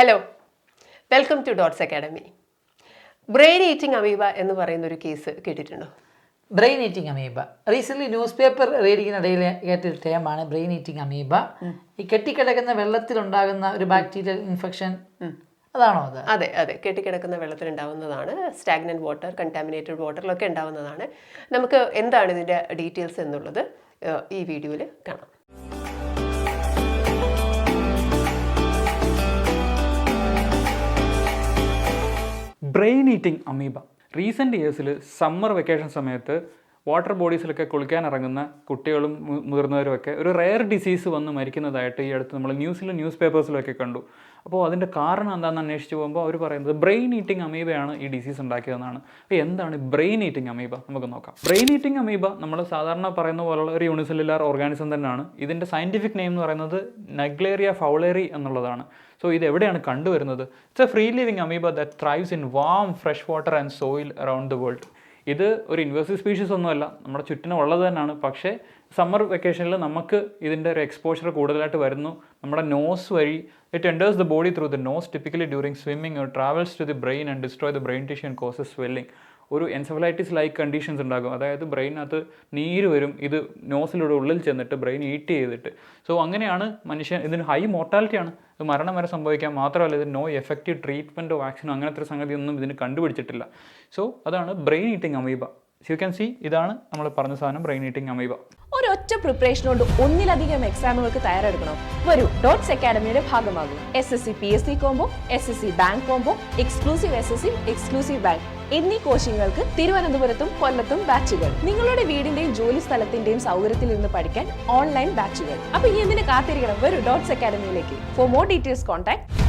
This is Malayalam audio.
Hello, welcome to Dots academy. Brain eating amoeba എന്ന് പറയുന്ന ഒരു കേസ് കേട്ടിട്ടുണ്ടോ? Brain eating amoeba recently news paper റീഡിങ്ങിനിടയിൽ കേട്ടൊരു ടേമാണ് ബ്രെയിൻ ഈറ്റിംഗ് അമീബ. ഈ കെട്ടിക്കിടക്കുന്ന വെള്ളത്തിലുണ്ടാകുന്ന ഒരു ബാക്ടീരിയൽ ഇൻഫെക്ഷൻ അതാണോ അത്? അതെ അതെ, കെട്ടിക്കിടക്കുന്ന വെള്ളത്തിൽ ഉണ്ടാവുന്നതാണ്. സ്റ്റാഗ്നന്റ് വാട്ടർ, കണ്ടാമിനേറ്റഡ് വാട്ടറിലൊക്കെ ഉണ്ടാവുന്നതാണ്. നമുക്ക് എന്താണ് ഇതിൻ്റെ ഡീറ്റെയിൽസ് എന്നുള്ളത് ഈ വീഡിയോയിൽ കാണാം. ബ്രെയിൻ ഈറ്റിംഗ് അമീബ റീസെൻ്റ് ഇയേഴ്സിൽ സമ്മർ വെക്കേഷൻ സമയത്ത് വാട്ടർ ബോഡീസിലൊക്കെ കുളിക്കാൻ ഇറങ്ങുന്ന കുട്ടികളും മുതിർന്നവരുമൊക്കെ ഒരു റെയർ ഡിസീസ് വന്ന് മരിക്കുന്നതായിട്ട് ഈ അടുത്ത് നമ്മൾ ന്യൂസ് പേപ്പേഴ്സിലൊക്കെ കണ്ടു. അപ്പോൾ അതിൻ്റെ കാരണം എന്താണെന്ന് അന്വേഷിച്ച് പോകുമ്പോൾ അവർ പറയുന്നത് ബ്രെയിൻ ഈറ്റിംഗ് അമീബയാണ് ഈ ഡിസീസ് ഉണ്ടാക്കിയതെന്നാണ്. അപ്പോൾ എന്താണ് ബ്രെയിൻ ഈറ്റിംഗ് അമീബ? നമുക്ക് നോക്കാം. ബ്രെയിൻ ഈറ്റിംഗ് അമീബ നമ്മൾ സാധാരണ പറയുന്ന പോലുള്ള ഒരു യൂണിസെല്ലുലാർ ഓർഗാനിസം തന്നെയാണ്. ഇതിൻ്റെ സയൻറ്റിഫിക് നെയിം എന്ന് പറയുന്നത് നഗ്ലേറിയ ഫൗളേറി എന്നുള്ളതാണ്. സോ ഇത് എവിടെയാണ് കണ്ടുവരുന്നത്? It's A free living amoeba that ത്രൈവ്സ് in warm fresh water and soil around the world. ഇത് ഒരു ഇൻവേസീവ് സ്പീഷീസ് ഒന്നുമല്ല, നമ്മുടെ ചുറ്റിനും ഉള്ളത് തന്നെയാണ്. പക്ഷേ സമ്മർ വെക്കേഷനിൽ നമുക്ക് ഇതിൻ്റെ ഒരു എക്സ്പോഷർ കൂടുതലായിട്ട് വരുന്നു. നമ്മുടെ നോസ് വഴി it enters the body through the nose, typically during swimming or travels to the brain and destroys the brain tissue and causes swelling. ഒരു എൻസെഫലൈറ്റിസ് ലൈക്ക് കണ്ടീഷൻസ് ഉണ്ടാകും. അതായത് ബ്രെയിനകത്ത് നീര് വരും. ഇത് നോസിലൂടെ ഉള്ളിൽ ചെന്നിട്ട് ബ്രെയിൻ ഈറ്റ് ചെയ്തിട്ട്. സോ അങ്ങനെയാണ് ഇതിന് ഹൈ മോർട്ടാലിറ്റിയാണ്. ഇത് മരണം വരെ സംഭവിക്കാം. മാത്രമല്ല ഇത് നോ എഫക്റ്റീവ് ട്രീറ്റ്മെൻറ്റോ വാക്സിനോ അങ്ങനത്തെ സംഗതി ഒന്നും ഇതിന് കണ്ടുപിടിച്ചിട്ടില്ല. സോ അതാണ് brain eating amoeba. You can see, ഇതാണ് നമ്മൾ പറഞ്ഞ സാധനം ബ്രെയിൻ ഈറ്റിംഗ് അമീബ. ഒരൊറ്റ പ്രിപ്പറേഷൻ കൊണ്ട് ഒന്നിലധികം എക്സാമുകൾക്ക് തയ്യാറെടുക്കണം. വരൂ, ഡോട്ട്സ് അക്കാഡമിയുടെ ഭാഗമാകും. SSC PSC combo, SSC bank combo, exclusive SSC, exclusive bank എന്നീ കോച്ചിങ്ങുകൾക്ക് തിരുവനന്തപുരത്തും കൊല്ലത്തും ബാച്ചുകൾ. നിങ്ങളുടെ വീടിന്റെയും ജോലി സ്ഥലത്തിന്റെയും സൗകര്യത്തിൽ നിന്ന് പഠിക്കാൻ ഓൺലൈൻ ബാച്ചുകൾ. അപ്പൊ ഇനി എന്തിനു കാത്തിരിക്കണം? വരൂ ഡോട്ട്സ് അക്കാഡമിയിലേക്ക്. For more details contact